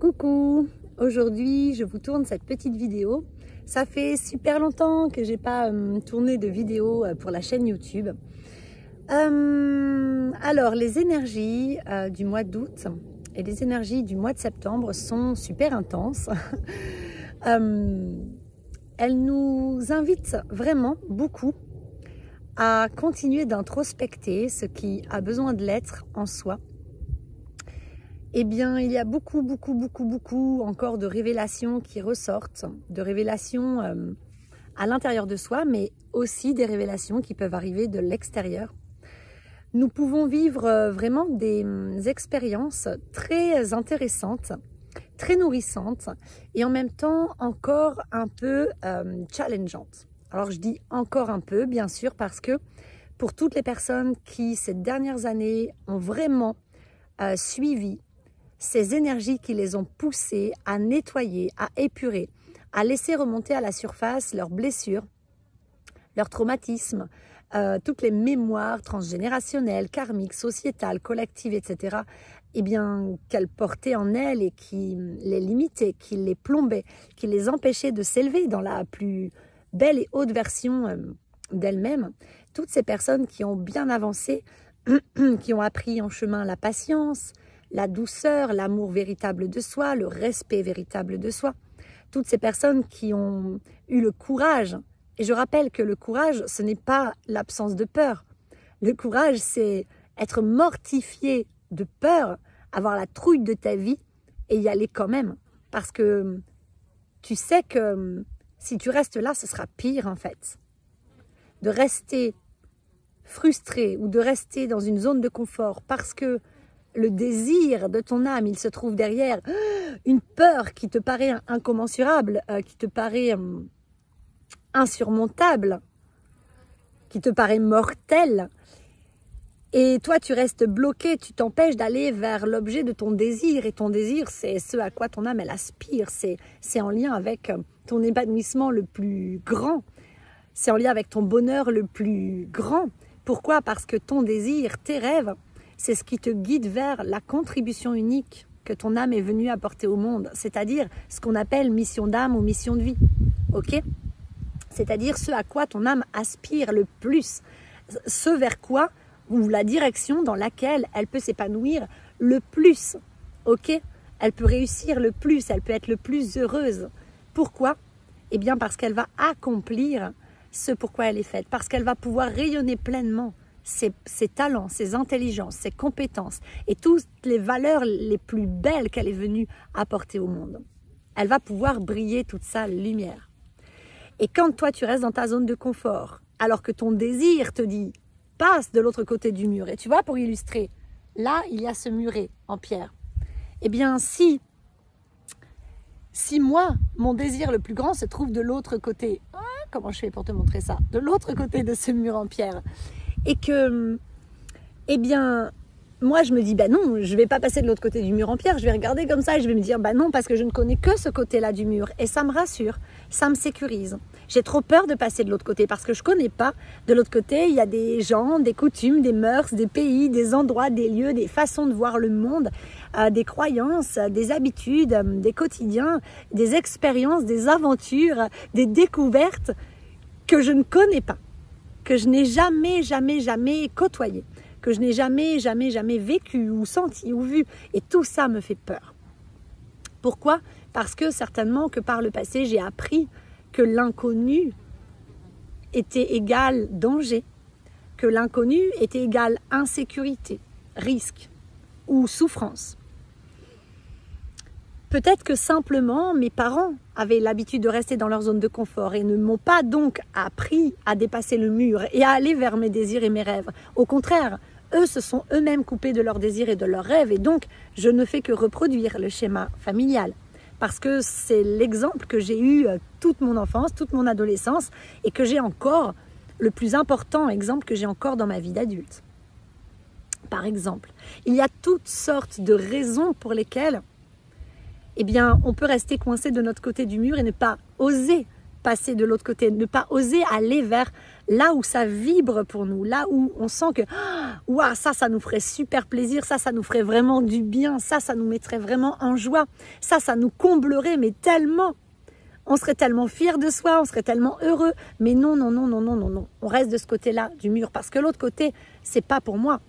Coucou, aujourd'hui je vous tourne cette petite vidéo. Ça fait super longtemps que j'ai pas tourné de vidéo pour la chaîne YouTube. Alors les énergies du mois d'août et les énergies du mois de septembre sont super intenses. Elles nous invitent vraiment beaucoup à continuer d'introspecter ce qui a besoin de l'être en soi. Eh bien, il y a beaucoup encore de révélations qui ressortent, de révélations à l'intérieur de soi, mais aussi des révélations qui peuvent arriver de l'extérieur. Nous pouvons vivre vraiment des expériences très intéressantes, très nourrissantes et en même temps encore un peu challengeantes. Alors je dis encore un peu, bien sûr, parce que pour toutes les personnes qui, ces dernières années, ont vraiment suivi ces énergies qui les ont poussées à nettoyer, à épurer, à laisser remonter à la surface leurs blessures, leurs traumatismes, toutes les mémoires transgénérationnelles, karmiques, sociétales, collectives, etc., eh bien, qu'elles portaient en elles et qui les limitaient, qui les plombaient, qui les empêchaient de s'élever dans la plus belle et haute version d'elles-mêmes. Toutes ces personnes qui ont bien avancé, qui ont appris en chemin la patience, la douceur, l'amour véritable de soi, le respect véritable de soi. Toutes ces personnes qui ont eu le courage. Et je rappelle que le courage, ce n'est pas l'absence de peur. Le courage, c'est être mortifié de peur, avoir la trouille de ta vie et y aller quand même. Parce que tu sais que si tu restes là, ce sera pire en fait. De rester frustré ou de rester dans une zone de confort parce que le désir de ton âme, il se trouve derrière une peur qui te paraît incommensurable, qui te paraît insurmontable, qui te paraît mortelle. Et toi, tu restes bloqué, tu t'empêches d'aller vers l'objet de ton désir. Et ton désir, c'est ce à quoi ton âme, elle aspire. C'est en lien avec ton épanouissement le plus grand. C'est en lien avec ton bonheur le plus grand. Pourquoi? Parce que ton désir, tes rêves, c'est ce qui te guide vers la contribution unique que ton âme est venue apporter au monde, c'est-à-dire ce qu'on appelle mission d'âme ou mission de vie, ok? C'est-à-dire ce à quoi ton âme aspire le plus, ce vers quoi, ou la direction dans laquelle elle peut s'épanouir le plus, ok? Elle peut réussir le plus, elle peut être le plus heureuse. Pourquoi? Eh bien parce qu'elle va accomplir ce pourquoi elle est faite, parce qu'elle va pouvoir rayonner pleinement ses talents, ses intelligences, ses compétences et toutes les valeurs les plus belles qu'elle est venue apporter au monde. Elle va pouvoir briller toute sa lumière. Et quand toi tu restes dans ta zone de confort, alors que ton désir te dit passe de l'autre côté du mur, et tu vois, pour illustrer, là il y a ce muret en pierre. Eh bien si moi, mon désir le plus grand se trouve de l'autre côté, comment je fais pour te montrer ça? De l'autre côté de ce mur en pierre. Et que, eh bien, moi je me dis, non, je ne vais pas passer de l'autre côté du mur en pierre, je vais regarder comme ça et je vais me dire, non, parce que je ne connais que ce côté-là du mur. Et ça me rassure, ça me sécurise. J'ai trop peur de passer de l'autre côté parce que je ne connais pas. De l'autre côté, il y a des gens, des coutumes, des mœurs, des pays, des endroits, des lieux, des façons de voir le monde, des croyances, des habitudes, des quotidiens, des expériences, des aventures, des découvertes que je ne connais pas, que je n'ai jamais côtoyé, que je n'ai jamais vécu ou senti ou vu. Et tout ça me fait peur. Pourquoi? Parce que certainement que par le passé, j'ai appris que l'inconnu était égal danger, que l'inconnu était égal insécurité, risque ou souffrance. Peut-être que simplement mes parents avaient l'habitude de rester dans leur zone de confort et ne m'ont pas donc appris à dépasser le mur et à aller vers mes désirs et mes rêves. Au contraire, eux se sont eux-mêmes coupés de leurs désirs et de leurs rêves et donc je ne fais que reproduire le schéma familial. Parce que c'est l'exemple que j'ai eu toute mon enfance, toute mon adolescence et que j'ai encore, le plus important exemple que j'ai encore dans ma vie d'adulte. Par exemple, il y a toutes sortes de raisons pour lesquelles eh bien, on peut rester coincé de notre côté du mur et ne pas oser passer de l'autre côté, ne pas oser aller vers là où ça vibre pour nous, là où on sent que ouah, ça nous ferait super plaisir, ça nous ferait vraiment du bien, ça nous mettrait vraiment en joie, ça nous comblerait, mais tellement. On serait tellement fiers de soi, on serait tellement heureux. Mais non, non, non, non, non, non, non. On reste de ce côté-là du mur parce que l'autre côté, c'est pas pour moi.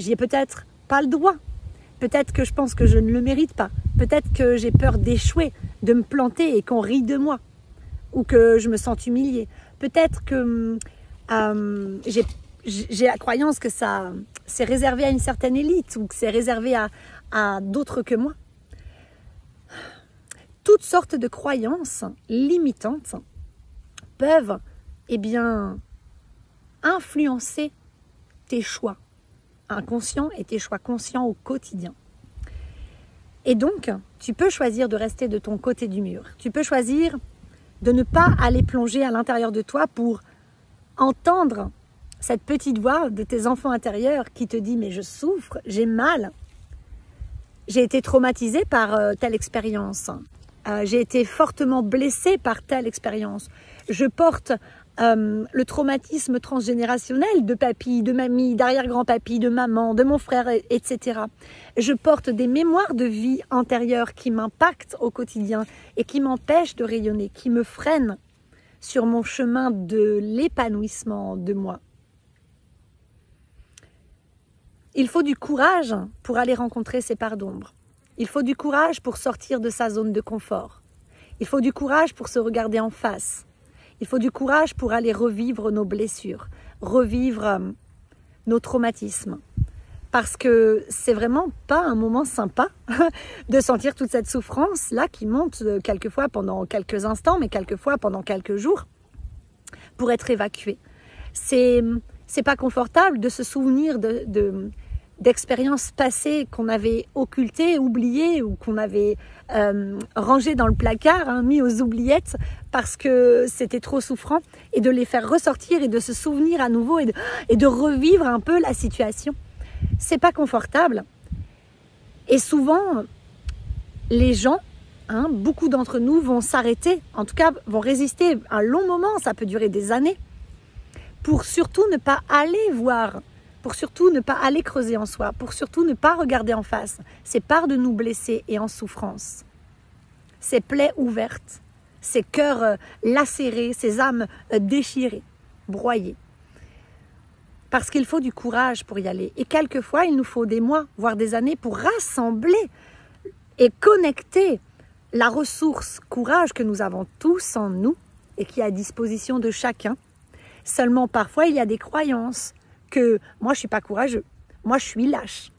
J'y ai peut-être pas le droit. Peut-être que je pense que je ne le mérite pas. Peut-être que j'ai peur d'échouer, de me planter et qu'on rit de moi. Ou que je me sente humiliée. Peut-être que j'ai la croyance que ça c'est réservé à une certaine élite ou que c'est réservé à d'autres que moi. Toutes sortes de croyances limitantes peuvent, influencer tes choix inconscients et tes choix conscients au quotidien. Et donc, tu peux choisir de rester de ton côté du mur. Tu peux choisir de ne pas aller plonger à l'intérieur de toi pour entendre cette petite voix de tes enfants intérieurs qui te dit « mais je souffre, j'ai mal, j'ai été traumatisée par telle expérience ». J'ai été fortement blessée par telle expérience. Je porte le traumatisme transgénérationnel de papy, de mamie, d'arrière-grand-papy, de maman, de mon frère, etc. Je porte des mémoires de vie antérieures qui m'impactent au quotidien et qui m'empêchent de rayonner, qui me freinent sur mon chemin de l'épanouissement de moi. Il faut du courage pour aller rencontrer ces parts d'ombre. Il faut du courage pour sortir de sa zone de confort. Il faut du courage pour se regarder en face. Il faut du courage pour aller revivre nos blessures, revivre nos traumatismes. Parce que c'est vraiment pas un moment sympa de sentir toute cette souffrance-là qui monte quelquefois pendant quelques instants, mais quelquefois pendant quelques jours pour être évacuée. C'est pas confortable de se souvenir d'expériences passées qu'on avait occultées, oubliées ou qu'on avait rangées dans le placard, mis aux oubliettes parce que c'était trop souffrant et de les faire ressortir et de se souvenir à nouveau et de revivre un peu la situation. C'est pas confortable et souvent les gens, beaucoup d'entre nous vont s'arrêter, en tout cas vont résister un long moment, ça peut durer des années, pour surtout ne pas aller voir, pour surtout ne pas aller creuser en soi, pour surtout ne pas regarder en face ces parts de nous blessés et en souffrance, ces plaies ouvertes, ces cœurs lacérés, ces âmes déchirées, broyées. Parce qu'il faut du courage pour y aller. Et quelquefois, il nous faut des mois, voire des années pour rassembler et connecter la ressource courage que nous avons tous en nous et qui est à disposition de chacun. Seulement, parfois, il y a des croyances que moi, je ne suis pas courageux, moi, je suis lâche,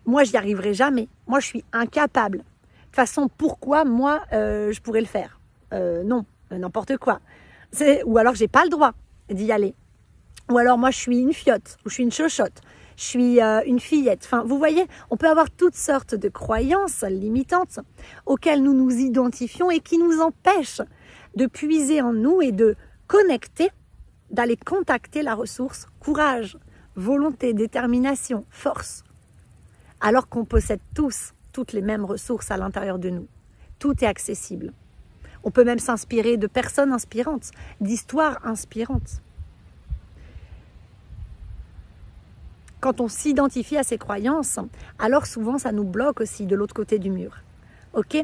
moi, je n'y arriverai jamais, moi, je suis incapable. De toute façon, pourquoi moi, je pourrais le faire? Non, n'importe quoi. Ou alors, je n'ai pas le droit d'y aller. Ou alors, moi, je suis une fiotte, ou je suis une chochotte, je suis une fillette. Enfin, vous voyez, on peut avoir toutes sortes de croyances limitantes auxquelles nous nous identifions et qui nous empêchent de puiser en nous et de connecter, d'aller contacter la ressource courage, volonté, détermination, force. Alors qu'on possède tous toutes les mêmes ressources à l'intérieur de nous. Tout est accessible. On peut même s'inspirer de personnes inspirantes, d'histoires inspirantes. Quand on s'identifie à ces croyances, alors souvent ça nous bloque aussi de l'autre côté du mur. Ok ?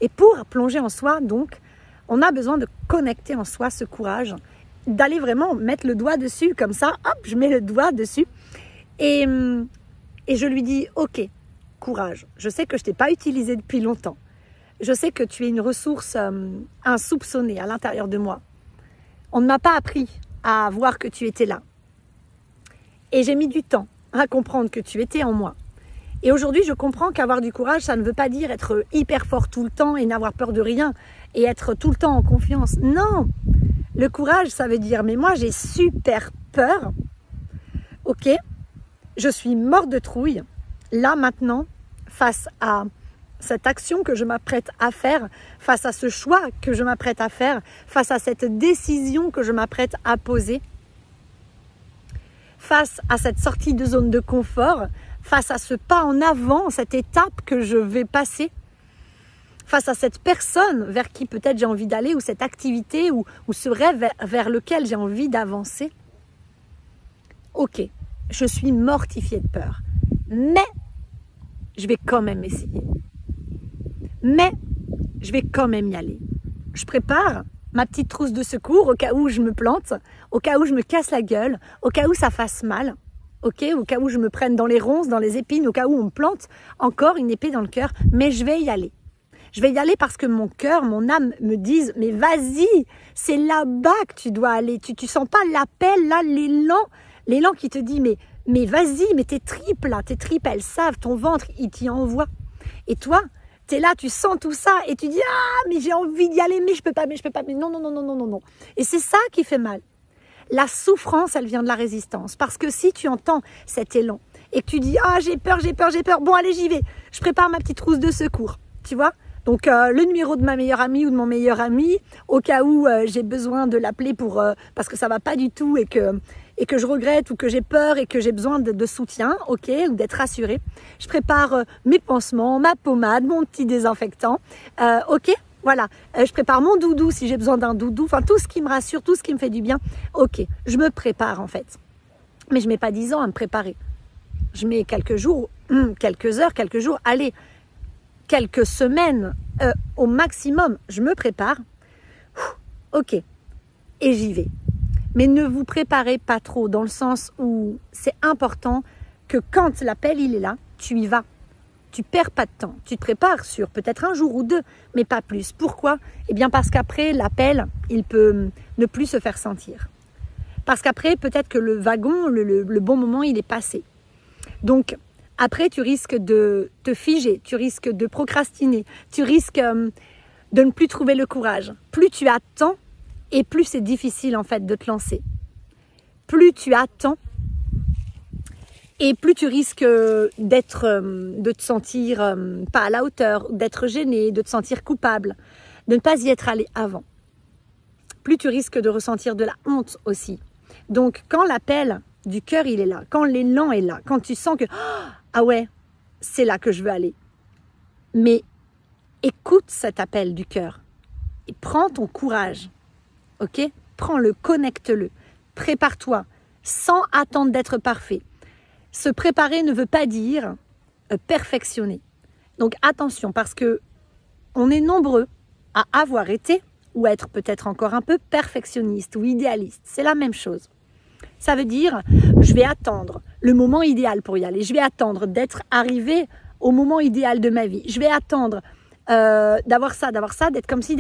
Et pour plonger en soi, donc, on a besoin de connecter en soi ce courage, d'aller vraiment mettre le doigt dessus, comme ça, hop, je mets le doigt dessus. Et je lui dis, ok, courage, je sais que je ne t'ai pas utilisé depuis longtemps. Je sais que tu es une ressource insoupçonnée à l'intérieur de moi. On ne m'a pas appris à voir que tu étais là. Et j'ai mis du temps à comprendre que tu étais en moi. Et aujourd'hui, je comprends qu'avoir du courage, ça ne veut pas dire être hyper fort tout le temps et n'avoir peur de rien et être tout le temps en confiance. Non, le courage, ça veut dire, mais moi, j'ai super peur. Ok, je suis morte de trouille. Là, maintenant, face à cette action que je m'apprête à faire, face à ce choix que je m'apprête à faire, face à cette décision que je m'apprête à poser, face à cette sortie de zone de confort, face à ce pas en avant, cette étape que je vais passer, face à cette personne vers qui peut-être j'ai envie d'aller, ou cette activité, ou ce rêve vers lequel j'ai envie d'avancer, ok, je suis mortifiée de peur, mais je vais quand même essayer. Mais je vais quand même y aller. Je prépare ma petite trousse de secours au cas où je me plante, au cas où je me casse la gueule, au cas où ça fasse mal, ok, au cas où je me prenne dans les ronces, dans les épines, au cas où on me plante encore une épée dans le cœur, mais je vais y aller. Je vais y aller parce que mon cœur, mon âme me disent, mais vas-y, c'est là-bas que tu dois aller. Tu sens pas l'appel, là, l'élan qui te dit, mais vas-y, mais tes tripes là, tes tripes, elles savent, ton ventre, il t'y envoie. Et toi, tu es là, tu sens tout ça et tu dis, ah, mais j'ai envie d'y aller, mais je peux pas, mais non, non, non, non, non, non, non. Et c'est ça qui fait mal. La souffrance, elle vient de la résistance. Parce que si tu entends cet élan et que tu dis, ah, j'ai peur, bon, allez, j'y vais. Je prépare ma petite trousse de secours, tu vois. Donc, le numéro de ma meilleure amie ou de mon meilleur ami, au cas où j'ai besoin de l'appeler parce que ça va pas du tout et que je regrette ou que j'ai peur et que j'ai besoin de soutien, ok, ou d'être rassurée. Je prépare mes pansements, ma pommade, mon petit désinfectant, ok, voilà. Je prépare mon doudou si j'ai besoin d'un doudou, enfin tout ce qui me rassure, tout ce qui me fait du bien, ok. Je me prépare en fait. Mais je mets pas 10 ans à me préparer. Je mets quelques jours, quelques heures, quelques jours, allez, quelques semaines au maximum, je me prépare, ok, et j'y vais. Mais ne vous préparez pas trop dans le sens où c'est important que quand l'appel il est là, tu y vas. Tu perds pas de temps. Tu te prépares sur peut-être un jour ou deux, mais pas plus. Pourquoi? Eh bien parce qu'après l'appel, il peut ne plus se faire sentir. Parce qu'après, peut-être que le wagon, le bon moment, il est passé. Donc, après, tu risques de te figer, tu risques de procrastiner, tu risques de ne plus trouver le courage. Plus tu attends, et plus c'est difficile en fait de te lancer. Plus tu attends, et plus tu risques de te sentir pas à la hauteur, d'être gêné, de te sentir coupable, de ne pas y être allé avant. Plus tu risques de ressentir de la honte aussi. Donc, quand l'appel du cœur, il est là, quand l'élan est là, quand tu sens que ah ouais, c'est là que je veux aller. Mais écoute cet appel du cœur et prends ton courage, ok? Prends-le, connecte-le, prépare-toi sans attendre d'être parfait. Se préparer ne veut pas dire perfectionner. Donc attention, parce que on est nombreux à avoir été ou être peut-être encore un peu perfectionniste ou idéaliste. C'est la même chose. Ça veut dire, je vais attendre le moment idéal pour y aller. Je vais attendre d'être arrivé au moment idéal de ma vie. Je vais attendre d'avoir ça, d'être comme si...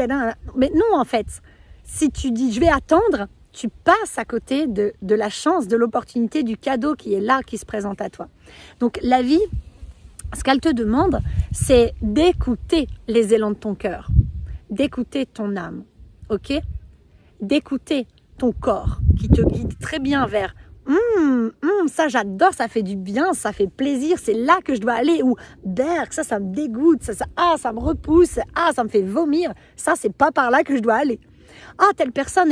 Mais non, en fait, si tu dis je vais attendre, tu passes à côté de la chance, de l'opportunité, du cadeau qui est là, qui se présente à toi. Donc la vie, ce qu'elle te demande, c'est d'écouter les élans de ton cœur, d'écouter ton âme, ok? D'écouter ton corps qui te guide très bien vers ça j'adore, ça fait du bien, ça fait plaisir, c'est là que je dois aller, ou berk, ça me dégoûte, ça me repousse, ça me fait vomir, ça c'est pas par là que je dois aller. Telle personne,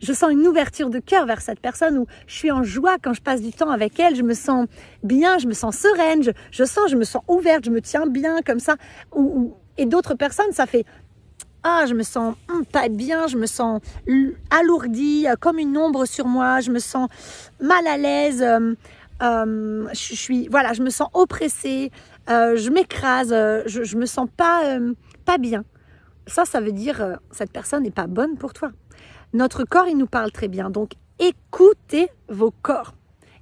je sens une ouverture de cœur vers cette personne, où je suis en joie quand je passe du temps avec elle, je me sens bien, je me sens sereine, je me sens ouverte, je me tiens bien comme ça, et d'autres personnes, ça fait je me sens pas bien, je me sens alourdie, comme une ombre sur moi, je me sens mal à l'aise, je me sens oppressée, je m'écrase, je me sens pas bien. Ça veut dire cette personne n'est pas bonne pour toi. Notre corps, il nous parle très bien. Donc, écoutez vos corps.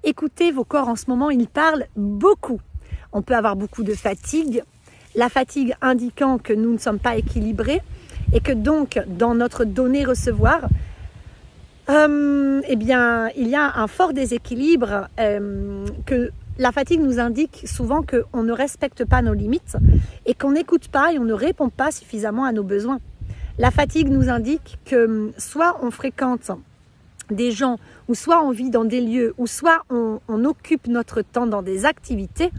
Écoutez vos corps en ce moment, ils parlent beaucoup. On peut avoir beaucoup de fatigue. La fatigue indiquant que nous ne sommes pas équilibrés et que donc, dans notre donner-recevoir, il y a un fort déséquilibre que la fatigue nous indique souvent qu'on ne respecte pas nos limites et qu'on n'écoute pas et on ne répond pas suffisamment à nos besoins. La fatigue nous indique que soit on fréquente des gens, ou soit on vit dans des lieux, ou soit on occupe notre temps dans des activités,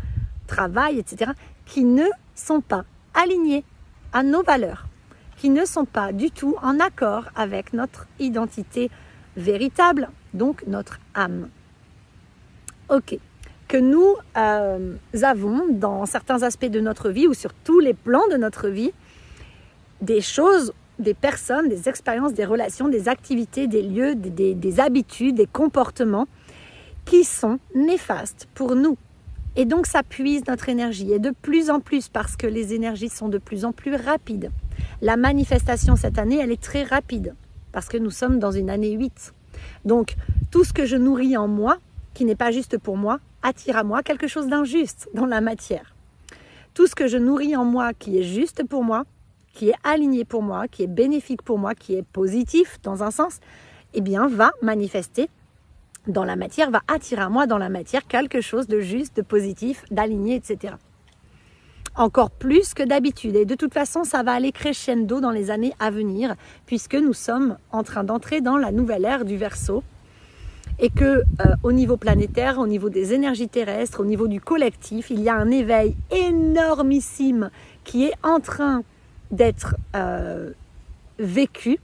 travail, etc., qui ne sont pas alignés à nos valeurs, qui ne sont pas du tout en accord avec notre identité véritable, donc notre âme. Ok. Que nous avons dans certains aspects de notre vie ou sur tous les plans de notre vie, des choses, des personnes, des expériences, des relations, des activités, des lieux, des habitudes, des comportements qui sont néfastes pour nous. Et donc ça puise notre énergie, et de plus en plus, parce que les énergies sont de plus en plus rapides. La manifestation cette année, elle est très rapide, parce que nous sommes dans une année 8. Donc tout ce que je nourris en moi, qui n'est pas juste pour moi, attire à moi quelque chose d'injuste dans la matière. Tout ce que je nourris en moi qui est juste pour moi, qui est aligné pour moi, qui est bénéfique pour moi, qui est positif dans un sens, eh bien va manifester dans la matière, va attirer à moi dans la matière quelque chose de juste, de positif, d'aligné, etc. Encore plus que d'habitude. Et de toute façon, ça va aller crescendo dans les années à venir, puisque nous sommes en train d'entrer dans la nouvelle ère du Verseau. Et que au niveau planétaire, au niveau des énergies terrestres, au niveau du collectif, il y a un éveil énormissime qui est en train d'être vécu.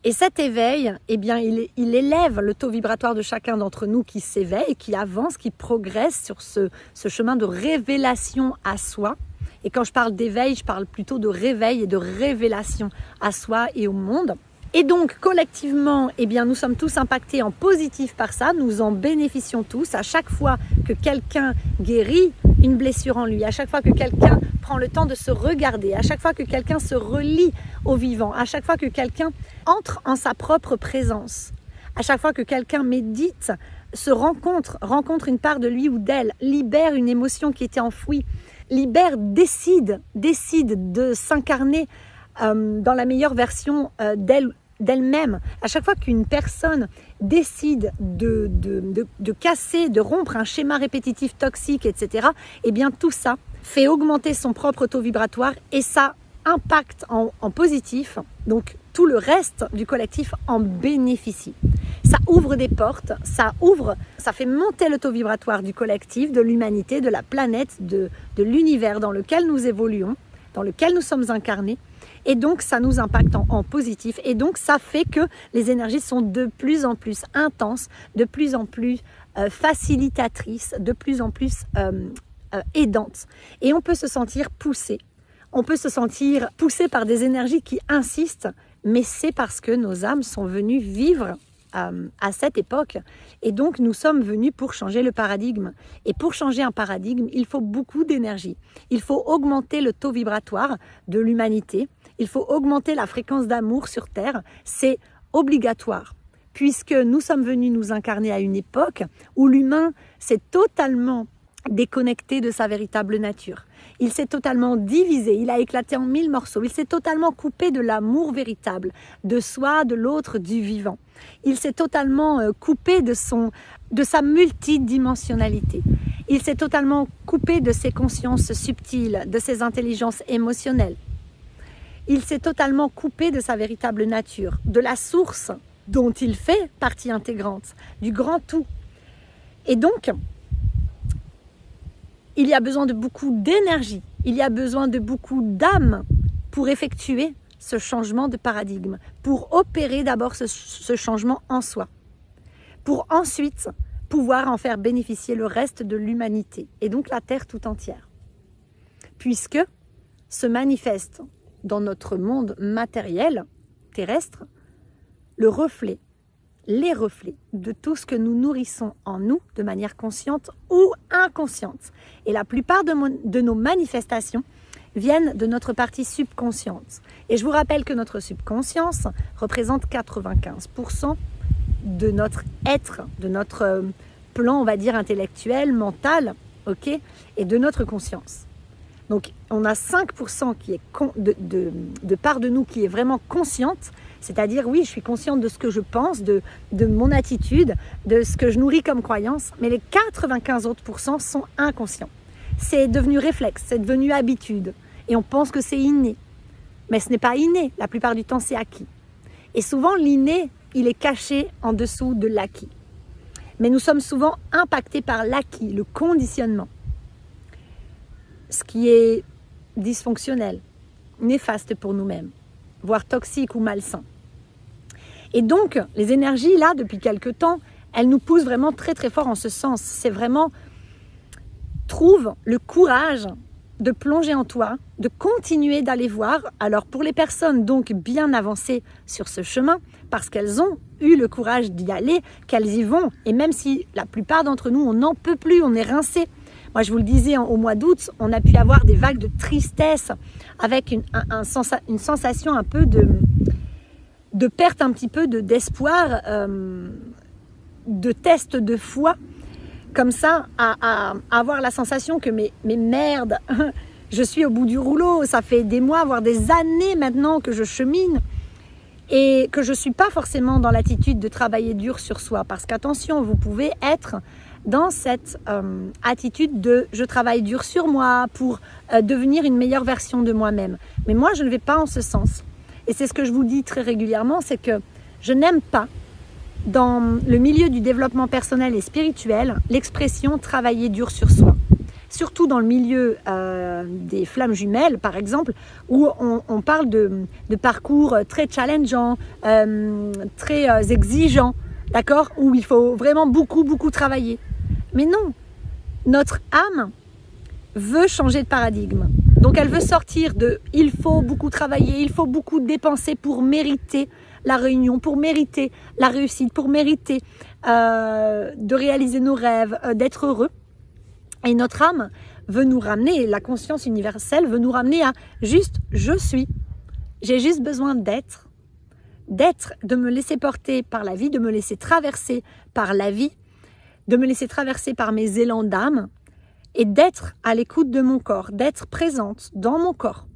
Et cet éveil, eh bien, il élève le taux vibratoire de chacun d'entre nous qui s'éveille, qui avance, qui progresse sur ce chemin de révélation à soi. Et quand je parle d'éveil, je parle plutôt de réveil et de révélation à soi et au monde. Et donc, collectivement, eh bien, nous sommes tous impactés en positif par ça, nous en bénéficions tous. À chaque fois que quelqu'un guérit une blessure en lui, à chaque fois que quelqu'un prend le temps de se regarder, à chaque fois que quelqu'un se relie au vivant, à chaque fois que quelqu'un entre en sa propre présence, à chaque fois que quelqu'un médite, se rencontre une part de lui ou d'elle, libère une émotion qui était enfouie, décide de s'incarner dans la meilleure version d'elle-même. À chaque fois qu'une personne décide de casser, de rompre un schéma répétitif toxique, etc., eh bien tout ça fait augmenter son propre taux vibratoire et ça impacte en positif. Donc tout le reste du collectif en bénéficie. Ça ouvre des portes, ça fait monter le taux vibratoire du collectif, de l'humanité, de la planète, de l'univers dans lequel nous évoluons, dans lequel nous sommes incarnés. Et donc, ça nous impacte en positif. Et donc, ça fait que les énergies sont de plus en plus intenses, de plus en plus facilitatrices, de plus en plus aidantes. Et on peut se sentir poussé. On peut se sentir poussé par des énergies qui insistent, mais c'est parce que nos âmes sont venues vivre à cette époque. Et donc, nous sommes venus pour changer le paradigme. Et pour changer un paradigme, il faut beaucoup d'énergie. Il faut augmenter le taux vibratoire de l'humanité. Il faut augmenter la fréquence d'amour sur Terre. C'est obligatoire, puisque nous sommes venus nous incarner à une époque où l'humain s'est totalement déconnecté de sa véritable nature. Il s'est totalement divisé, il a éclaté en 1000 morceaux, il s'est totalement coupé de l'amour véritable, de soi, de l'autre, du vivant. Il s'est totalement coupé de sa multidimensionnalité. Il s'est totalement coupé de ses consciences subtiles, de ses intelligences émotionnelles. Il s'est totalement coupé de sa véritable nature, de la source dont il fait partie intégrante, du grand tout. Et donc, il y a besoin de beaucoup d'énergie, il y a besoin de beaucoup d'âme pour effectuer ce changement de paradigme, pour opérer d'abord ce changement en soi, pour ensuite pouvoir en faire bénéficier le reste de l'humanité, et donc la Terre tout entière. Puisque se manifeste dans notre monde matériel, terrestre, les reflets de tout ce que nous nourrissons en nous de manière consciente ou inconsciente. Et la plupart de nos manifestations viennent de notre partie subconsciente. Et je vous rappelle que notre subconscience représente 95% de notre être, de notre plan, on va dire, intellectuel, mental, ok, et de notre conscience. Donc, on a 5% qui est de part de nous qui est vraiment consciente, c'est-à-dire, oui, je suis consciente de ce que je pense, de mon attitude, de ce que je nourris comme croyance, mais les 95 autres % sont inconscients. C'est devenu réflexe, c'est devenu habitude, et on pense que c'est inné. Mais ce n'est pas inné, la plupart du temps, c'est acquis. Et souvent, l'inné, il est caché en dessous de l'acquis. Mais nous sommes souvent impactés par l'acquis, le conditionnement. Ce qui est dysfonctionnel, néfaste pour nous-mêmes, voire toxique ou malsain. Et donc, les énergies, là, depuis quelque temps, elles nous poussent vraiment très très fort en ce sens. C'est vraiment, trouve le courage de plonger en toi, de continuer d'aller voir. Alors pour les personnes donc bien avancées sur ce chemin, parce qu'elles ont eu le courage d'y aller, qu'elles y vont, et même si la plupart d'entre nous, on n'en peut plus, on est rincés. Moi je vous le disais, au mois d'août, on a pu avoir des vagues de tristesse, avec une sensation un peu de perte un petit peu d'espoir, de test de foi, comme ça, à avoir la sensation que mais merde, je suis au bout du rouleau, ça fait des mois, voire des années maintenant que je chemine et que je ne suis pas forcément dans l'attitude de travailler dur sur soi. Parce qu'attention, vous pouvez être dans cette attitude de je travaille dur sur moi pour devenir une meilleure version de moi-même. Mais moi, je ne vais pas en ce sens. Et c'est ce que je vous dis très régulièrement, c'est que je n'aime pas dans le milieu du développement personnel et spirituel, l'expression « travailler dur sur soi ». Surtout dans le milieu des flammes jumelles, par exemple, où on parle de parcours très challengeants, très exigeants, d'accord, où il faut vraiment beaucoup travailler. Mais non, notre âme veut changer de paradigme. Donc elle veut sortir de « il faut beaucoup travailler, il faut beaucoup dépenser pour mériter » la réunion, pour mériter la réussite, pour mériter de réaliser nos rêves, d'être heureux. Et notre âme veut nous ramener, la conscience universelle veut nous ramener à juste je suis. J'ai juste besoin d'être, de me laisser porter par la vie, de me laisser traverser par la vie, de me laisser traverser par mes élans d'âme et d'être à l'écoute de mon corps, d'être présente dans mon corps,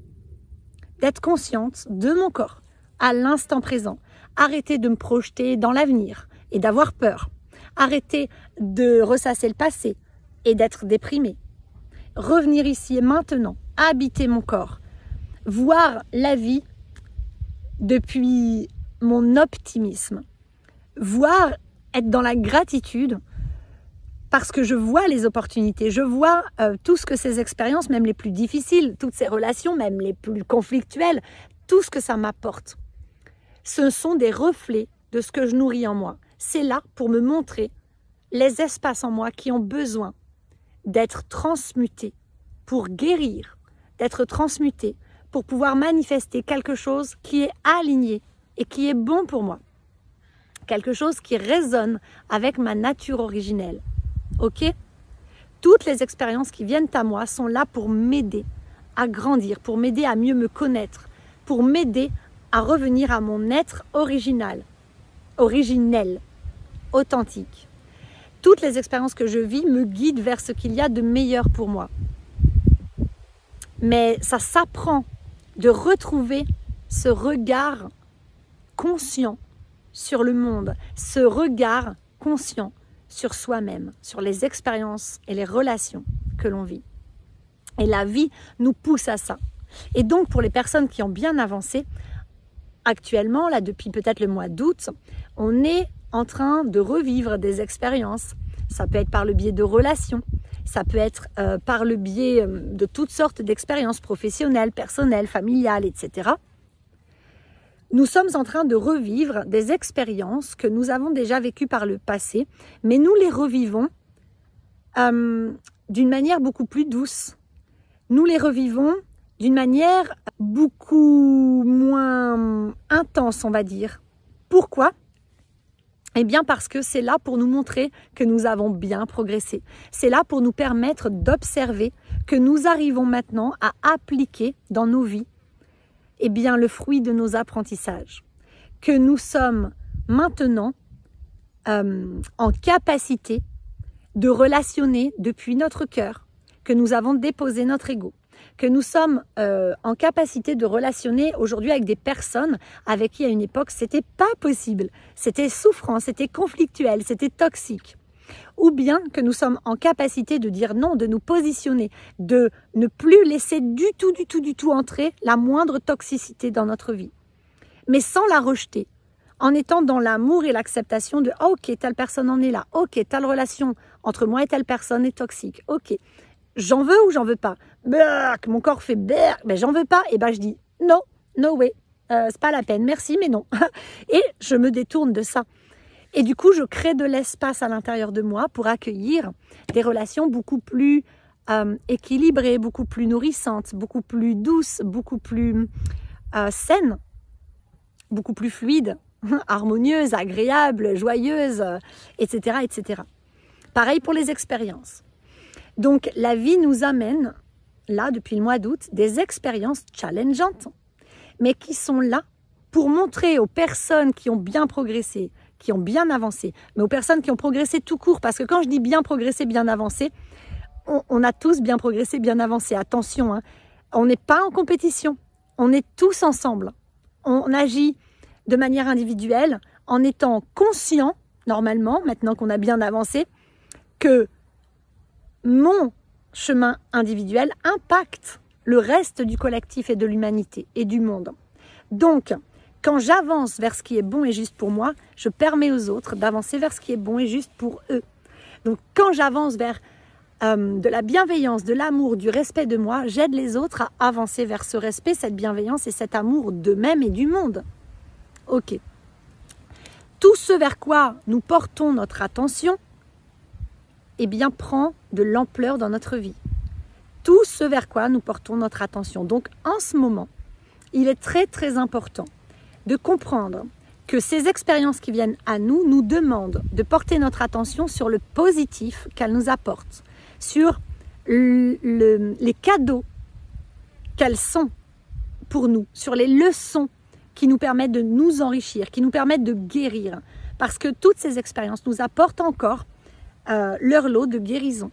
d'être consciente de mon corps. À l'instant présent, arrêter de me projeter dans l'avenir et d'avoir peur, arrêter de ressasser le passé et d'être déprimé, revenir ici et maintenant, habiter mon corps, voir la vie depuis mon optimisme, voir être dans la gratitude parce que je vois les opportunités, je vois tout ce que ces expériences, même les plus difficiles, toutes ces relations, même les plus conflictuelles, tout ce que ça m'apporte. Ce sont des reflets de ce que je nourris en moi. C'est là pour me montrer les espaces en moi qui ont besoin d'être transmutés pour guérir, d'être transmutés pour pouvoir manifester quelque chose qui est aligné et qui est bon pour moi. Quelque chose qui résonne avec ma nature originelle. Ok ? Toutes les expériences qui viennent à moi sont là pour m'aider à grandir, pour m'aider à mieux me connaître, pour m'aider à revenir à mon être original, originel, authentique. Toutes les expériences que je vis me guident vers ce qu'il y a de meilleur pour moi. Mais ça s'apprend de retrouver ce regard conscient sur le monde, ce regard conscient sur soi-même, sur les expériences et les relations que l'on vit. Et la vie nous pousse à ça. Et donc pour les personnes qui ont bien avancé, actuellement, là depuis peut-être le mois d'août, on est en train de revivre des expériences. Ça peut être par le biais de relations, ça peut être par le biais de toutes sortes d'expériences professionnelles, personnelles, familiales, etc. Nous sommes en train de revivre des expériences que nous avons déjà vécues par le passé, mais nous les revivons d'une manière beaucoup plus douce. Nous les revivons d'une manière beaucoup moins intense, on va dire. Pourquoi ? Eh bien parce que c'est là pour nous montrer que nous avons bien progressé. C'est là pour nous permettre d'observer que nous arrivons maintenant à appliquer dans nos vies eh bien, le fruit de nos apprentissages. Que nous sommes maintenant en capacité de relationner depuis notre cœur, que nous avons déposé notre ego, que nous sommes en capacité de relationner aujourd'hui avec des personnes avec qui à une époque c'était pas possible, c'était souffrant, c'était conflictuel, c'était toxique. Ou bien que nous sommes en capacité de dire non, de nous positionner, de ne plus laisser du tout entrer la moindre toxicité dans notre vie, mais sans la rejeter, en étant dans l'amour et l'acceptation de oh, « ok, telle personne en est là, ok, telle relation entre moi et telle personne est toxique, ok, j'en veux ou j'en veux pas, berk, mon corps fait berk, mais j'en veux pas, et ben je dis non, no way, c'est pas la peine, merci mais non, et je me détourne de ça. Et du coup, je crée de l'espace à l'intérieur de moi pour accueillir des relations beaucoup plus équilibrée, beaucoup plus nourrissante, beaucoup plus douce, beaucoup plus saine, beaucoup plus fluide, harmonieuse, agréable, joyeuse, etc., etc. Pareil pour les expériences. Donc, la vie nous amène, là, depuis le mois d'août, des expériences challengeantes, mais qui sont là pour montrer aux personnes qui ont bien progressé, qui ont bien avancé, mais aux personnes qui ont progressé tout court, parce que quand je dis bien progressé, bien avancé, on a tous bien progressé, bien avancé. Attention, hein, on n'est pas en compétition, on est tous ensemble. On agit de manière individuelle en étant conscient, normalement, maintenant qu'on a bien avancé, que mon chemin individuel impacte le reste du collectif et de l'humanité et du monde. Donc, quand j'avance vers ce qui est bon et juste pour moi, je permets aux autres d'avancer vers ce qui est bon et juste pour eux. Donc, quand j'avance vers de la bienveillance, de l'amour, du respect de moi, j'aide les autres à avancer vers ce respect, cette bienveillance et cet amour d'eux-mêmes et du monde. Ok. Tout ce vers quoi nous portons notre attention, eh bien, prend de l'ampleur dans notre vie. Tout ce vers quoi nous portons notre attention. Donc, en ce moment, il est très, très important de comprendre que ces expériences qui viennent à nous nous demandent de porter notre attention sur le positif qu'elles nous apportent, sur les cadeaux qu'elles sont pour nous, sur les leçons qui nous permettent de nous enrichir, qui nous permettent de guérir. Parce que toutes ces expériences nous apportent encore leur lot de guérison.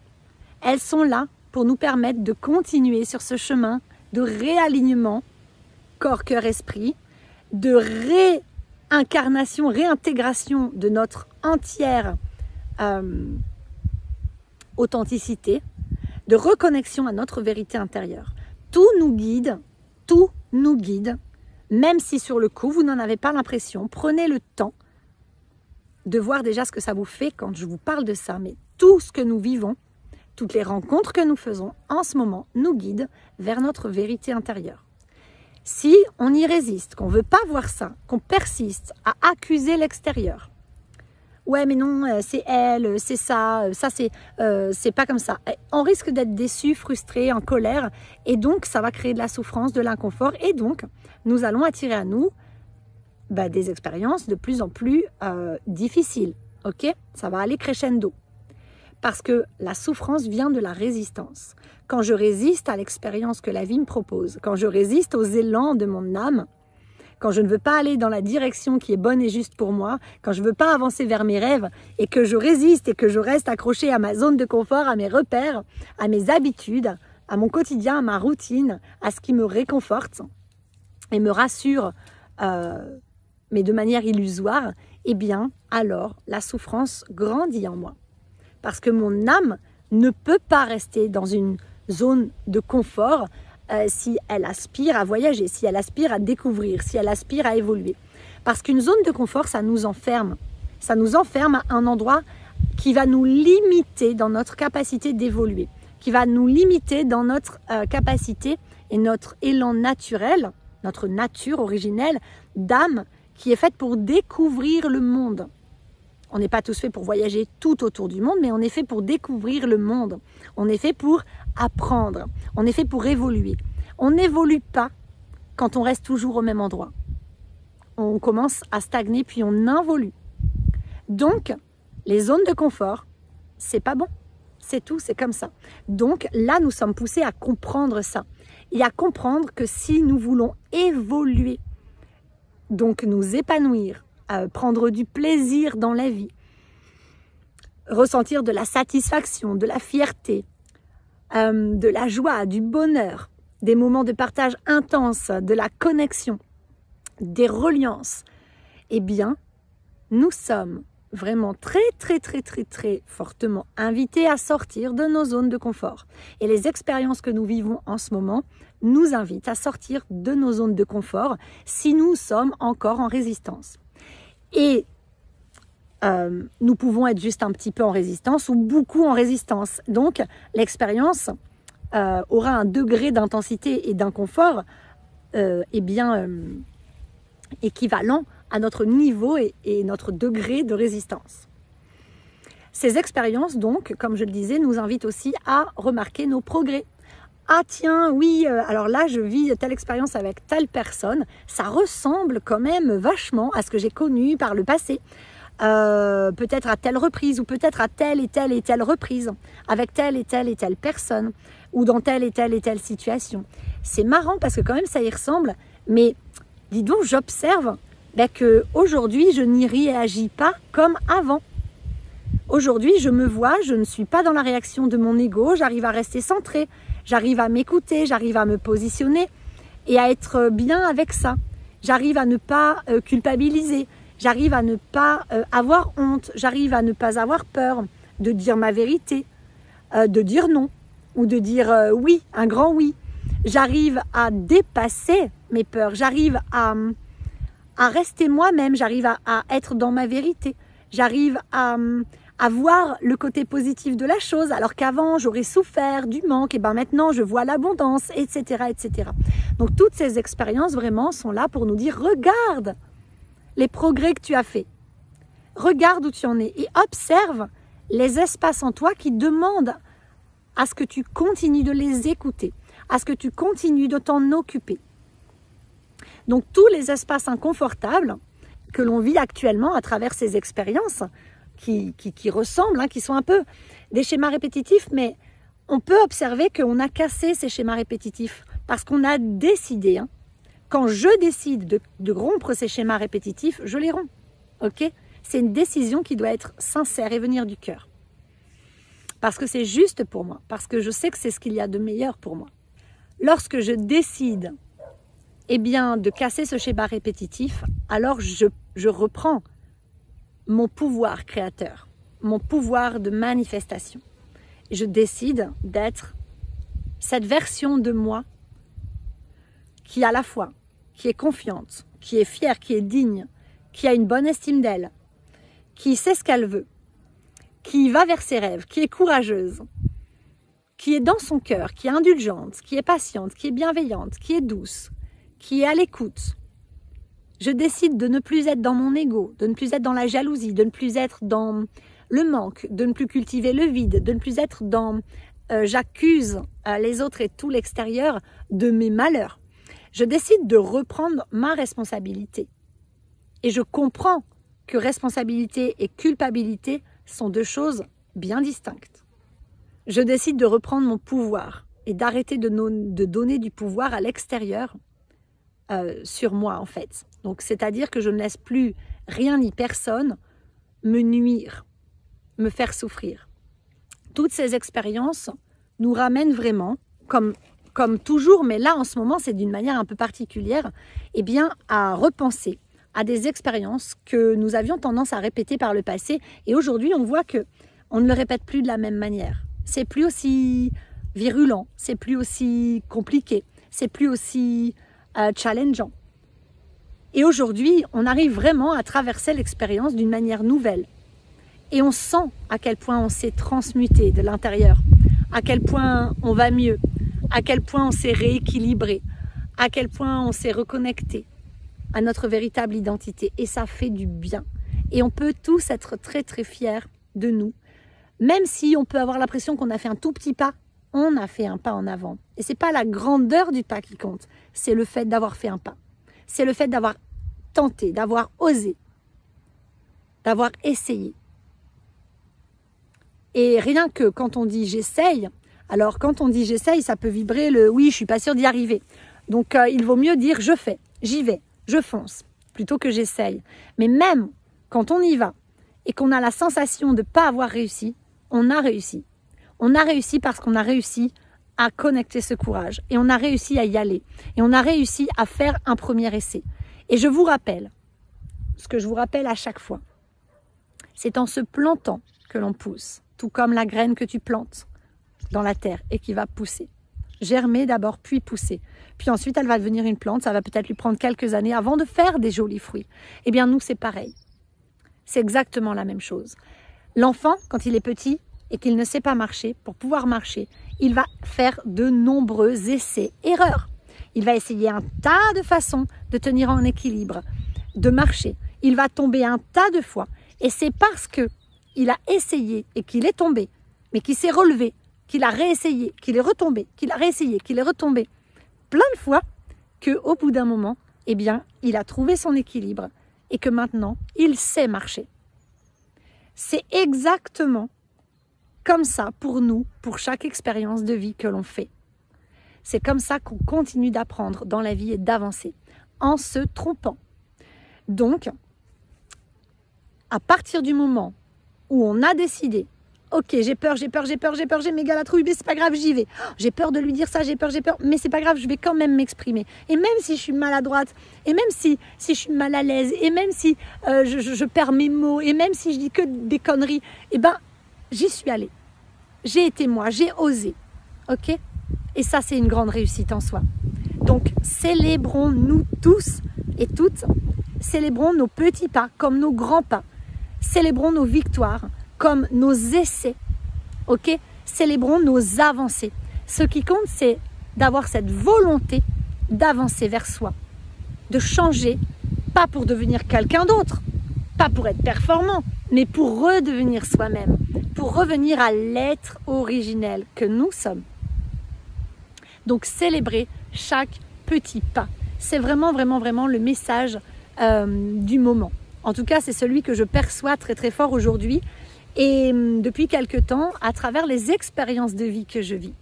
Elles sont là pour nous permettre de continuer sur ce chemin de réalignement corps, cœur, esprit, de réincarnation, réintégration de notre entière authenticité, de reconnexion à notre vérité intérieure. Tout nous guide, même si sur le coup, vous n'en avez pas l'impression. Prenez le temps de voir déjà ce que ça vous fait quand je vous parle de ça. Mais tout ce que nous vivons, toutes les rencontres que nous faisons en ce moment nous guident vers notre vérité intérieure. Si on y résiste, qu'on ne veut pas voir ça, qu'on persiste à accuser l'extérieur, ouais mais non, c'est elle, c'est ça c'est pas comme ça. On risque d'être déçu, frustré, en colère et donc ça va créer de la souffrance, de l'inconfort et donc nous allons attirer à nous des expériences de plus en plus difficiles. Ok, ça va aller crescendo. Parce que la souffrance vient de la résistance. Quand je résiste à l'expérience que la vie me propose, quand je résiste aux élans de mon âme, quand je ne veux pas aller dans la direction qui est bonne et juste pour moi, quand je ne veux pas avancer vers mes rêves et que je résiste et que je reste accroché à ma zone de confort, à mes repères, à mes habitudes, à mon quotidien, à ma routine, à ce qui me réconforte et me rassure, mais de manière illusoire, eh bien, alors la souffrance grandit en moi. Parce que mon âme ne peut pas rester dans une zone de confort si elle aspire à voyager, si elle aspire à découvrir, si elle aspire à évoluer. Parce qu'une zone de confort, ça nous enferme. Ça nous enferme à un endroit qui va nous limiter dans notre capacité d'évoluer, qui va nous limiter dans notre capacité et notre élan naturel, notre nature originelle d'âme qui est faite pour découvrir le monde. On n'est pas tous faits pour voyager tout autour du monde, mais on est fait pour découvrir le monde. On est fait pour apprendre. On est fait pour évoluer. On n'évolue pas quand on reste toujours au même endroit. On commence à stagner, puis on involue. Donc, les zones de confort, c'est pas bon. C'est tout, c'est comme ça. Donc, là, nous sommes poussés à comprendre ça. Et à comprendre que si nous voulons évoluer, donc nous épanouir, prendre du plaisir dans la vie, ressentir de la satisfaction, de la fierté, de la joie, du bonheur, des moments de partage intense, de la connexion, des reliances, eh bien, nous sommes vraiment très fortement invités à sortir de nos zones de confort. Et les expériences que nous vivons en ce moment nous invitent à sortir de nos zones de confort si nous sommes encore en résistance. Et nous pouvons être juste un petit peu en résistance ou beaucoup en résistance. Donc, l'expérience aura un degré d'intensité et d'inconfort équivalent à notre niveau et notre degré de résistance. Ces expériences, donc, comme je le disais, nous invitent aussi à remarquer nos progrès. Ah tiens, oui, alors là, je vis telle expérience avec telle personne. Ça ressemble quand même vachement à ce que j'ai connu par le passé. Peut-être à telle reprise ou peut-être à telle et telle reprise avec telle et telle personne ou dans telle et telle situation. C'est marrant parce que quand même ça y ressemble, mais dis donc, j'observe qu'aujourd'hui je n'y réagis pas comme avant. Aujourd'hui je me vois, je ne suis pas dans la réaction de mon ego, j'arrive à rester centrée, j'arrive à m'écouter, j'arrive à me positionner et à être bien avec ça. J'arrive à ne pas culpabiliser. J'arrive à ne pas avoir honte, j'arrive à ne pas avoir peur de dire ma vérité, de dire non ou de dire oui, un grand oui. J'arrive à dépasser mes peurs, j'arrive à rester moi-même, j'arrive à être dans ma vérité, j'arrive à voir le côté positif de la chose alors qu'avant j'aurais souffert du manque et ben maintenant je vois l'abondance, etc., etc. Donc toutes ces expériences vraiment sont là pour nous dire regarde les progrès que tu as faits. Regarde où tu en es et observe les espaces en toi qui demandent à ce que tu continues de les écouter, à ce que tu continues de t'en occuper. Donc tous les espaces inconfortables que l'on vit actuellement à travers ces expériences qui ressemblent, qui sont un peu des schémas répétitifs, mais on peut observer qu'on a cassé ces schémas répétitifs parce qu'on a décidé, quand je décide de rompre ces schémas répétitifs, je les romps. Ok ? C'est une décision qui doit être sincère et venir du cœur. Parce que c'est juste pour moi. Parce que je sais que c'est ce qu'il y a de meilleur pour moi. Lorsque je décide de casser ce schéma répétitif, alors je reprends mon pouvoir créateur, mon pouvoir de manifestation. Je décide d'être cette version de moi qui à la fois, qui est confiante, qui est fière, qui est digne, qui a une bonne estime d'elle, qui sait ce qu'elle veut, qui va vers ses rêves, qui est courageuse, qui est dans son cœur, qui est indulgente, qui est patiente, qui est bienveillante, qui est douce, qui est à l'écoute. Je décide de ne plus être dans mon ego, de ne plus être dans la jalousie, de ne plus être dans le manque, de ne plus cultiver le vide, de ne plus être dans j'accuse les autres et tout l'extérieur de mes malheurs. Je décide de reprendre ma responsabilité. Et je comprends que responsabilité et culpabilité sont deux choses bien distinctes. Je décide de reprendre mon pouvoir et d'arrêter de donner du pouvoir à l'extérieur sur moi en fait. Donc c'est-à-dire que je ne laisse plus rien ni personne me nuire, me faire souffrir. Toutes ces expériences nous ramènent vraiment, comme toujours, mais là en ce moment c'est d'une manière un peu particulière, à repenser à des expériences que nous avions tendance à répéter par le passé et aujourd'hui on voit que on ne le répète plus de la même manière. C'est plus aussi virulent, c'est plus aussi compliqué, c'est plus aussi challengeant. Et aujourd'hui on arrive vraiment à traverser l'expérience d'une manière nouvelle et on sent à quel point on s'est transmuté de l'intérieur, à quel point on va mieux, à quel point on s'est rééquilibré, à quel point on s'est reconnecté à notre véritable identité. Et ça fait du bien. Et on peut tous être très très fiers de nous. Même si on peut avoir l'impression qu'on a fait un tout petit pas, on a fait un pas en avant. Et ce n'est pas la grandeur du pas qui compte, c'est le fait d'avoir fait un pas. C'est le fait d'avoir tenté, d'avoir osé, d'avoir essayé. Et rien que quand on dit « j'essaye », alors quand on dit « j'essaye », ça peut vibrer le « oui, je ne suis pas sûre d'y arriver ». Donc il vaut mieux dire « je fais, j'y vais, je fonce », plutôt que « j'essaye ». Mais même quand on y va et qu'on a la sensation de ne pas avoir réussi, on a réussi. On a réussi parce qu'on a réussi à connecter ce courage. Et on a réussi à y aller. Et on a réussi à faire un premier essai. Et je vous rappelle, ce que je vous rappelle à chaque fois, c'est en se plantant que l'on pousse. Tout comme la graine que tu plantes dans la terre et qui va pousser. Germer d'abord, puis pousser. Puis ensuite, elle va devenir une plante. Ça va peut-être lui prendre quelques années avant de faire des jolis fruits. Eh bien, nous, c'est pareil. C'est exactement la même chose. L'enfant, quand il est petit et qu'il ne sait pas marcher, pour pouvoir marcher, il va faire de nombreux essais-erreurs. Il va essayer un tas de façons de tenir en équilibre, de marcher. Il va tomber un tas de fois. Et c'est parce que il a essayé et qu'il est tombé, mais qu'il s'est relevé, qu'il a réessayé, qu'il est retombé, qu'il a réessayé, qu'il est retombé, plein de fois, qu'au bout d'un moment, eh bien, il a trouvé son équilibre et que maintenant, il sait marcher. C'est exactement comme ça pour nous, pour chaque expérience de vie que l'on fait. C'est comme ça qu'on continue d'apprendre dans la vie et d'avancer, en se trompant. Donc, à partir du moment où on a décidé, ok, j'ai peur, j'ai méga la trouille, mais c'est pas grave, j'y vais. J'ai peur de lui dire ça, j'ai peur, mais c'est pas grave, je vais quand même m'exprimer. Et même si je suis maladroite, et même si je suis mal à l'aise, et même si je perds mes mots, et même si je dis que des conneries, eh ben, j'y suis allée. J'ai été moi, j'ai osé. Ok ? Et ça, c'est une grande réussite en soi. Donc, célébrons-nous tous et toutes. Célébrons nos petits pas comme nos grands pas. Célébrons nos victoires comme nos essais. Ok ? Célébrons nos avancées. Ce qui compte, c'est d'avoir cette volonté d'avancer vers soi. De changer, pas pour devenir quelqu'un d'autre, pas pour être performant, mais pour redevenir soi-même, pour revenir à l'être originel que nous sommes. Donc, célébrer chaque petit pas. C'est vraiment le message du moment. En tout cas, c'est celui que je perçois très très fort aujourd'hui et depuis quelque temps à travers les expériences de vie que je vis,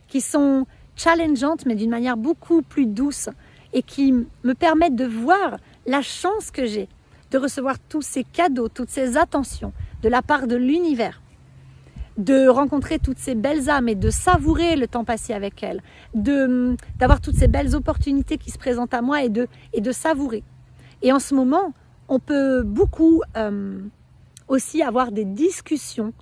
qui sont challengeantes mais d'une manière beaucoup plus douce et qui me permettent de voir la chance que j'ai de recevoir tous ces cadeaux, toutes ces attentions de la part de l'univers, de rencontrer toutes ces belles âmes et de savourer le temps passé avec elles, d'avoir toutes ces belles opportunités qui se présentent à moi et de savourer. Et en ce moment, on peut beaucoup aussi avoir des discussions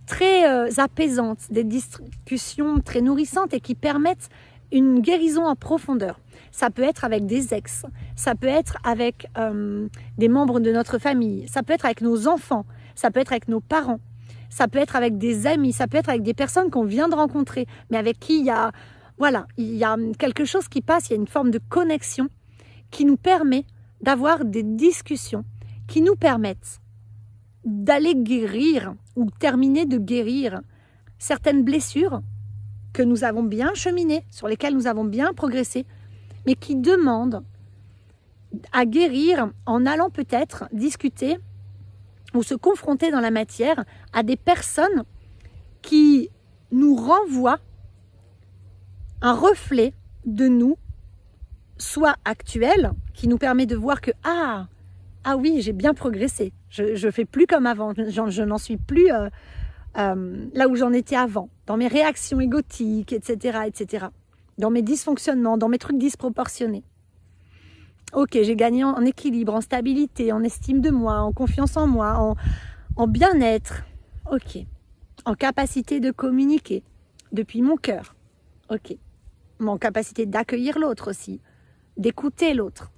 très apaisantes, des discussions très nourrissantes et qui permettent une guérison en profondeur. Ça peut être avec des ex, ça peut être avec des membres de notre famille, ça peut être avec nos enfants, ça peut être avec nos parents, ça peut être avec des amis, ça peut être avec des personnes qu'on vient de rencontrer, mais avec qui il y a quelque chose qui passe, il y a une forme de connexion qui nous permet d'avoir des discussions qui nous permettent d'aller guérir ou terminer de guérir certaines blessures que nous avons bien cheminées, sur lesquelles nous avons bien progressé, mais qui demandent à guérir en allant peut-être discuter ou se confronter dans la matière à des personnes qui nous renvoient un reflet de nous, soit actuel, qui nous permet de voir que ah oui, j'ai bien progressé, je fais plus comme avant, je n'en suis plus là où j'en étais avant, dans mes réactions égotiques, etc., dans mes dysfonctionnements, dans mes trucs disproportionnés. Ok, j'ai gagné en équilibre, en stabilité, en estime de moi, en confiance en moi, en bien-être. Ok, en capacité de communiquer depuis mon cœur. Ok, en capacité d'accueillir l'autre aussi, d'écouter l'autre,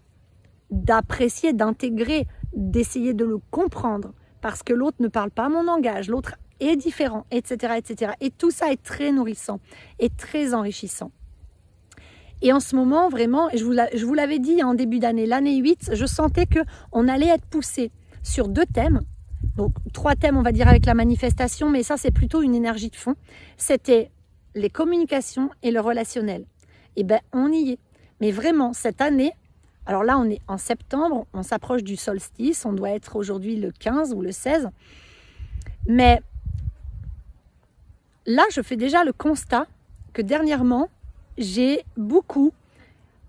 d'apprécier, d'intégrer, d'essayer de le comprendre parce que l'autre ne parle pas mon langage, l'autre est différent, etc. Et tout ça est très nourrissant et très enrichissant. Et en ce moment, vraiment, je vous l'avais dit en début d'année, l'année 8, je sentais qu'on allait être poussé sur 2 thèmes. Donc 3 thèmes, on va dire, avec la manifestation, mais ça, c'est plutôt une énergie de fond. C'était les communications et le relationnel. Et bien, on y est. Mais vraiment, cette année, alors là, on est en septembre, on s'approche du solstice, on doit être aujourd'hui le 15 ou le 16. Mais là, je fais déjà le constat que dernièrement, j'ai beaucoup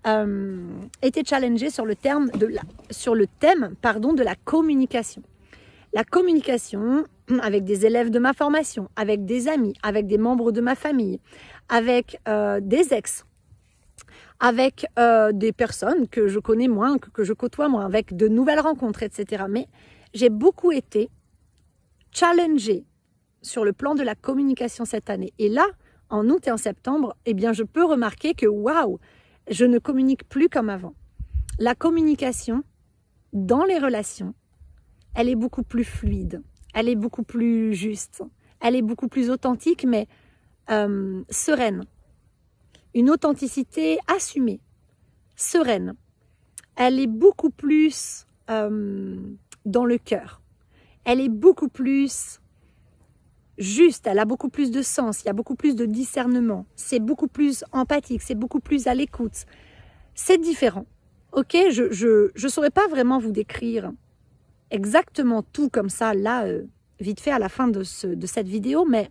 été challengée sur le thème de la communication. La communication avec des élèves de ma formation, avec des amis, avec des membres de ma famille, avec des ex, avec des personnes que je connais moins, que je côtoie moins, avec de nouvelles rencontres, etc. Mais j'ai beaucoup été challengée sur le plan de la communication cette année. Et là, en août et en septembre, eh bien, je peux remarquer que, waouh, je ne communique plus comme avant. La communication dans les relations, elle est beaucoup plus fluide, elle est beaucoup plus juste, elle est beaucoup plus authentique, mais sereine. Une authenticité assumée, sereine. Elle est beaucoup plus dans le cœur. elle est beaucoup plus juste, elle a beaucoup plus de sens, il y a beaucoup plus de discernement, c'est beaucoup plus empathique, c'est beaucoup plus à l'écoute. C'est différent. Ok, je saurais pas vraiment vous décrire exactement tout comme ça, là, vite fait à la fin de cette vidéo, mais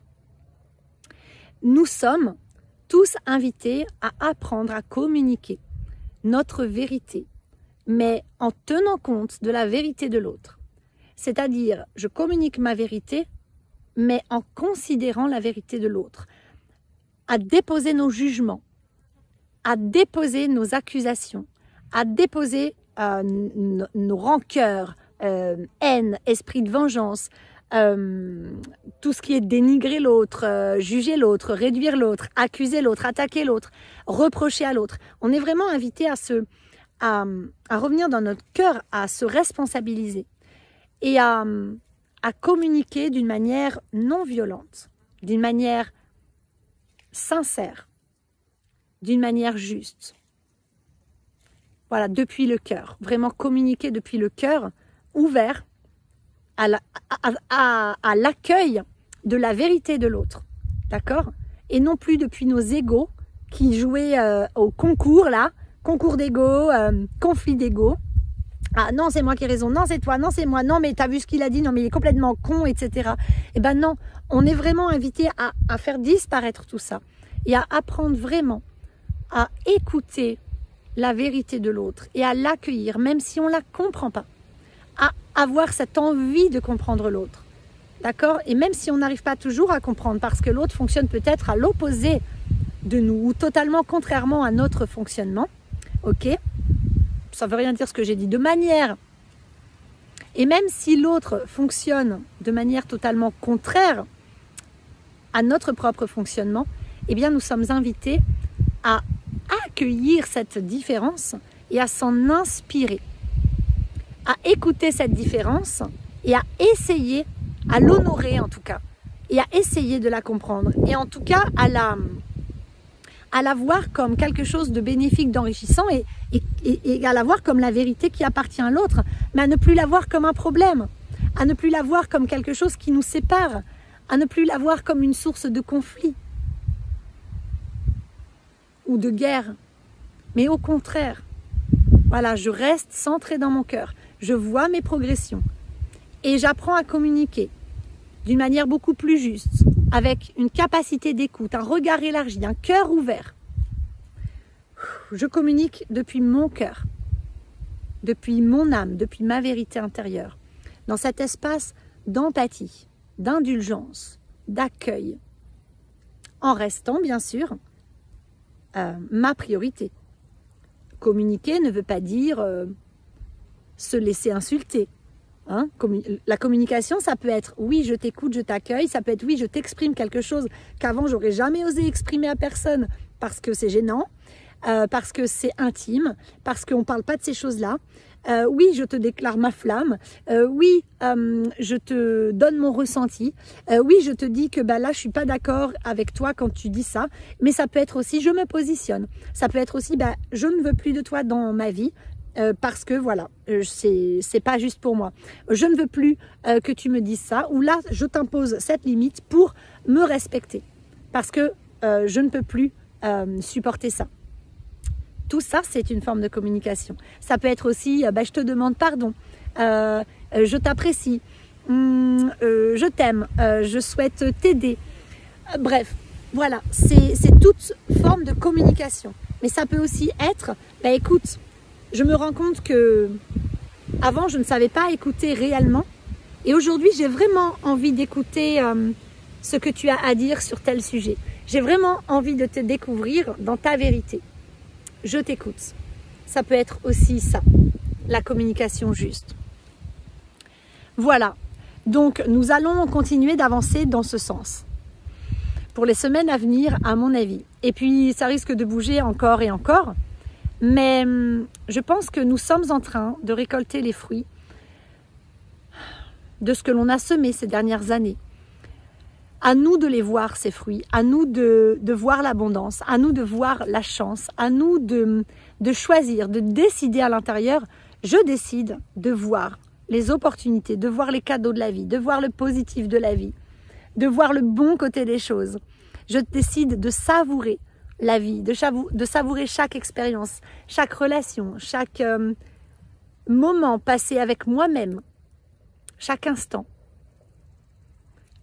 nous sommes tous invités à apprendre à communiquer notre vérité, mais en tenant compte de la vérité de l'autre. C'est-à-dire, je communique ma vérité, mais en considérant la vérité de l'autre, à déposer nos jugements, à déposer nos accusations, à déposer nos rancœurs, haine, esprit de vengeance, tout ce qui est dénigrer l'autre, juger l'autre, réduire l'autre, accuser l'autre, attaquer l'autre, reprocher à l'autre. On est vraiment invité à revenir dans notre cœur, à se responsabiliser et à communiquer d'une manière non violente, d'une manière sincère, d'une manière juste. Voilà, depuis le cœur. Vraiment communiquer depuis le cœur, ouvert à l'accueil de la vérité de l'autre. D'accord? Et non plus depuis nos égos qui jouaient au concours, là, concours d'ego, conflit d'ego. Ah non, c'est moi qui ai raison, non, c'est toi, non, c'est moi, non, mais t'as vu ce qu'il a dit, non, mais il est complètement con, etc. Eh ben non, on est vraiment invité à faire disparaître tout ça et à apprendre vraiment à écouter la vérité de l'autre et à l'accueillir, même si on ne la comprend pas, à avoir cette envie de comprendre l'autre, d'accord? Et même si on n'arrive pas toujours à comprendre, parce que l'autre fonctionne peut-être à l'opposé de nous, ou totalement contrairement à notre fonctionnement, ok? Ça ne veut rien dire ce que j'ai dit, de manière, et même si l'autre fonctionne de manière totalement contraire à notre propre fonctionnement, eh bien nous sommes invités à accueillir cette différence et à s'en inspirer, à écouter cette différence et à essayer, à l'honorer en tout cas, et à essayer de la comprendre, et en tout cas à la voir comme quelque chose de bénéfique, d'enrichissant, et à la voir comme la vérité qui appartient à l'autre, mais à ne plus la voir comme un problème, à ne plus la voir comme quelque chose qui nous sépare, à ne plus la voir comme une source de conflit ou de guerre, mais au contraire, voilà, je reste centrée dans mon cœur, je vois mes progressions et j'apprends à communiquer d'une manière beaucoup plus juste, avec une capacité d'écoute, un regard élargi, un cœur ouvert. Je communique depuis mon cœur, depuis mon âme, depuis ma vérité intérieure, dans cet espace d'empathie, d'indulgence, d'accueil, en restant bien sûr ma priorité. Communiquer ne veut pas dire se laisser insulter. Hein? La communication, ça peut être oui, je t'écoute, je t'accueille, ça peut être oui, je t'exprime quelque chose qu'avant j'aurais jamais osé exprimer à personne parce que c'est gênant, parce que c'est intime, parce qu'on ne parle pas de ces choses-là. Oui, je te déclare ma flamme, oui, je te donne mon ressenti, oui, je te dis que là, je suis pas d'accord avec toi quand tu dis ça, mais ça peut être aussi, je me positionne, ça peut être aussi, je ne veux plus de toi dans ma vie, parce que voilà, c'est pas juste pour moi. Je ne veux plus que tu me dises ça, ou là, je t'impose cette limite pour me respecter, parce que je ne peux plus supporter ça. Tout ça, c'est une forme de communication. Ça peut être aussi, je te demande pardon, je t'apprécie, je t'aime, je souhaite t'aider. Bref, voilà, c'est toute forme de communication. Mais ça peut aussi être, écoute, je me rends compte que avant je ne savais pas écouter réellement, et aujourd'hui j'ai vraiment envie d'écouter ce que tu as à dire sur tel sujet. J'ai vraiment envie de te découvrir dans ta vérité. Je t'écoute. Ça peut être aussi ça, la communication juste. Voilà, donc nous allons continuer d'avancer dans ce sens pour les semaines à venir, à mon avis. Et puis ça risque de bouger encore et encore, mais je pense que nous sommes en train de récolter les fruits de ce que l'on a semé ces dernières années. À nous de les voir, ces fruits, à nous de voir l'abondance, à nous de voir la chance, à nous de choisir, de décider à l'intérieur. Je décide de voir les opportunités, de voir les cadeaux de la vie, de voir le positif de la vie, de voir le bon côté des choses. Je décide de savourer la vie, de savourer chaque expérience, chaque relation, chaque moment passé avec moi-même, chaque instant.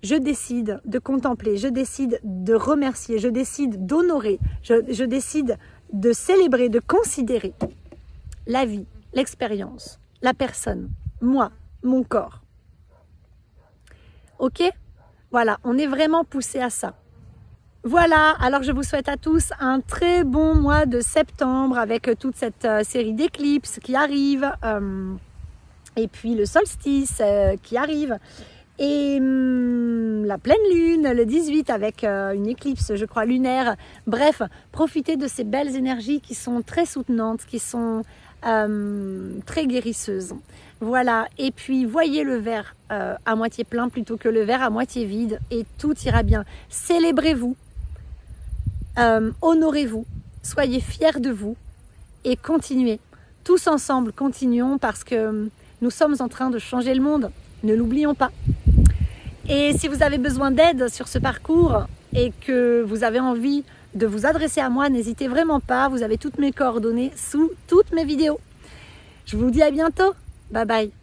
Je décide de contempler, je décide de remercier, je décide d'honorer, je décide de célébrer, de considérer la vie, l'expérience, la personne, moi, mon corps. Ok? Voilà, on est vraiment poussé à ça. Voilà, alors je vous souhaite à tous un très bon mois de septembre avec toute cette série d'éclipses qui arrive et puis le solstice qui arrive et la pleine lune le 18 avec une éclipse je crois lunaire. Bref, profitez de ces belles énergies qui sont très soutenantes, qui sont très guérisseuses. Voilà, et puis voyez le verre à moitié plein plutôt que le verre à moitié vide et tout ira bien. Célébrez-vous. Honorez-vous, soyez fiers de vous et continuez. Tous ensemble, continuons parce que nous sommes en train de changer le monde. Ne l'oublions pas. Et si vous avez besoin d'aide sur ce parcours et que vous avez envie de vous adresser à moi, n'hésitez vraiment pas. Vous avez toutes mes coordonnées sous toutes mes vidéos. Je vous dis à bientôt. Bye bye.